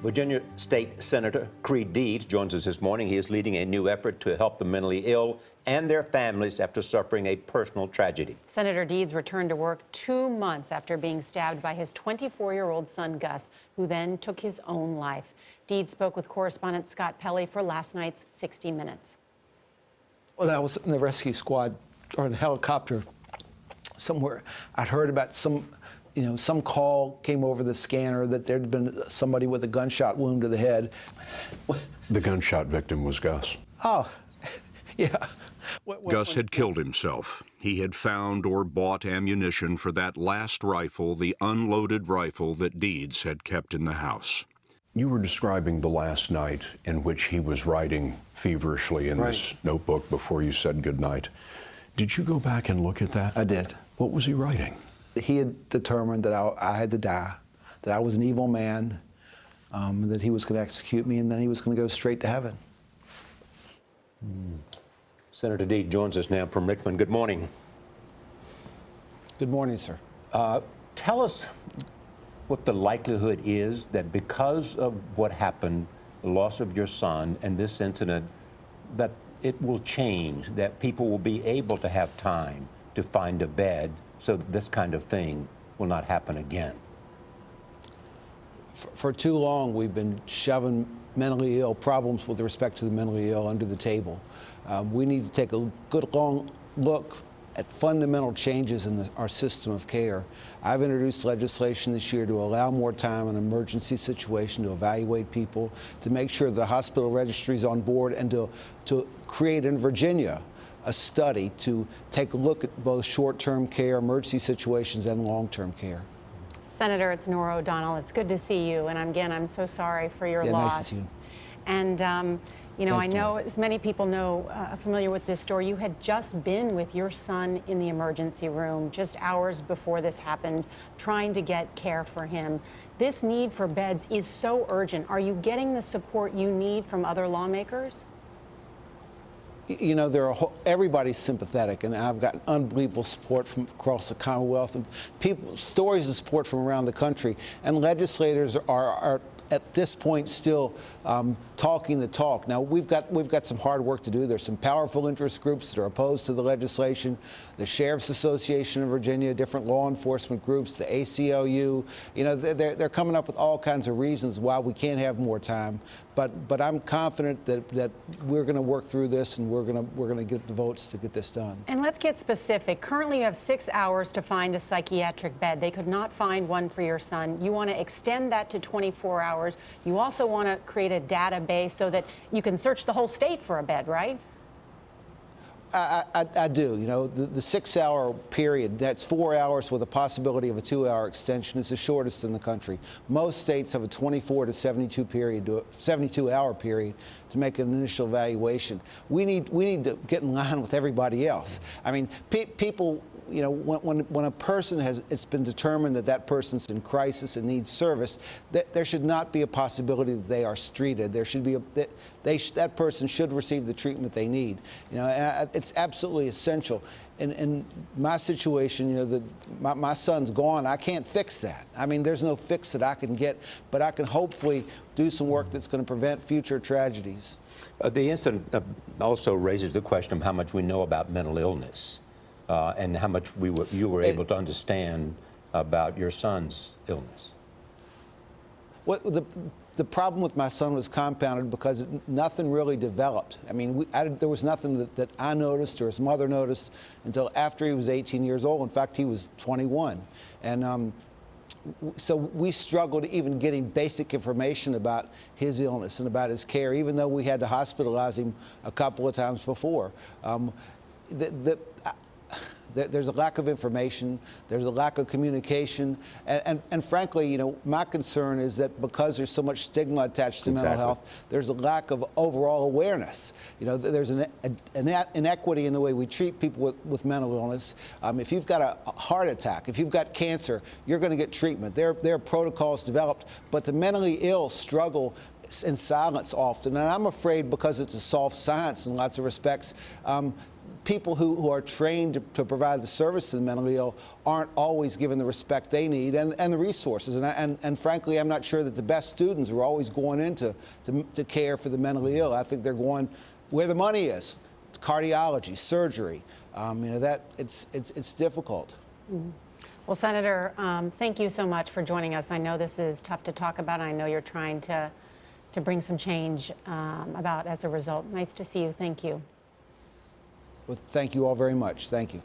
Virginia State Senator Creigh Deeds joins us this morning. He is leading a new effort to help the mentally ill and their families after suffering a personal tragedy. Senator Deeds returned to work 2 months after being stabbed by his 24-year-old son, Gus, who then took his own life. Deeds spoke with correspondent Scott Pelley for last night's 60 Minutes. When I was in the rescue squad or in a helicopter somewhere, I'd heard about some call came over the scanner that there'd been somebody with a gunshot wound to the head. The gunshot victim was Gus. Oh, yeah. Gus had killed himself. He had found or bought ammunition for that last rifle, the unloaded rifle that Deeds had kept in the house. You were describing the last night in which he was writing feverishly in this notebook before you said goodnight. Did you go back and look at that? I did. What was he writing? He had determined that I had to die, that I was an evil man, that he was going to execute me, and then he was going to go straight to heaven. Senator Deeds joins us now from Richmond. Good morning. Good morning, sir. Tell us what the likelihood is that because of what happened, the loss of your son and this incident, that it will change, that people will be able to have time to find a bed so that this kind of thing will not happen again. For too long, we've been shoving mentally ill problems with respect to the mentally ill under the table. We need to take a good long look at fundamental changes in our system of care. I've introduced legislation this year to allow more time in an emergency situation to evaluate people, to make sure the hospital registry is on board, and to create in Virginia a study to take a look at both short-term care, emergency situations, and long-term care. Senator, it's Nora O'Donnell. It's good to see you, and again, I'm so sorry for your loss. Nice to see you. And Thanks, I know, as many people know, familiar with this story, you had just been with your son in the emergency room just hours before this happened, trying to get care for him. This need for beds is so urgent. Are you getting the support you need from other lawmakers? You know, everybody's sympathetic, and I've got unbelievable support from across the Commonwealth, and stories of support from around the country. And legislators are at this point still talking the talk. Now, we've got some hard work to do. There's some powerful interest groups that are opposed to the legislation. The Sheriff's Association of Virginia, different law enforcement groups, the ACLU. You know, they're coming up with all kinds of reasons why we can't have more time. But I'm confident that we're going to work through this, and we're going to get the votes to get this done. And let's get specific. Currently, you have 6 hours to find a psychiatric bed. They could not find one for your son. You want to extend that to 24 hours. You also want to create a database so that you can search the whole state for a bed, right? I do. You know, the 6-hour period, that's 4 hours with a possibility of a 2-hour extension. It's the shortest in the country. Most states have a 24 to 72-hour period to make an initial evaluation. We need to get in line with everybody else. I mean, people, you know, when a person it's been determined that person's in crisis and needs service, there should not be a possibility that they are streeted. There should be that person should receive the treatment they need. You know, it's absolutely essential. In my situation, you know, my son's gone. I can't fix that. I mean, there's no fix that I can get, but I can hopefully do some work that's going to prevent future tragedies. The incident also raises the question of how much we know about mental illness. And how much you were able to understand about your son's illness. The problem with my son was compounded because nothing really developed. I mean, there was nothing that I noticed or his mother noticed until after he was 18 years old. In fact, he was 21. And so we struggled even getting basic information about his illness and about his care, even though we had to hospitalize him a couple of times before. There's a lack of information, there's a lack of communication, and frankly, you know, my concern is that because there's so much stigma attached to mental health, there's a lack of overall awareness. You know, there's an inequity in the way we treat people with mental illness. If you've got a heart attack, if you've got cancer, you're going to get treatment. There are protocols developed, but the mentally ill struggle in silence often, and I'm afraid because it's a soft science in lots of respects, people who are trained to provide the service to the mentally ill aren't always given the respect they need and the resources. And frankly, I'm not sure that the best students are always going into to care for the mentally ill. I think they're going where the money is, cardiology, surgery. That it's difficult. Mm-hmm. Well, Senator, thank you so much for joining us. I know this is tough to talk about. I know you're trying to bring some change about as a result. Nice to see you. Thank you. Well, thank you all very much. Thank you.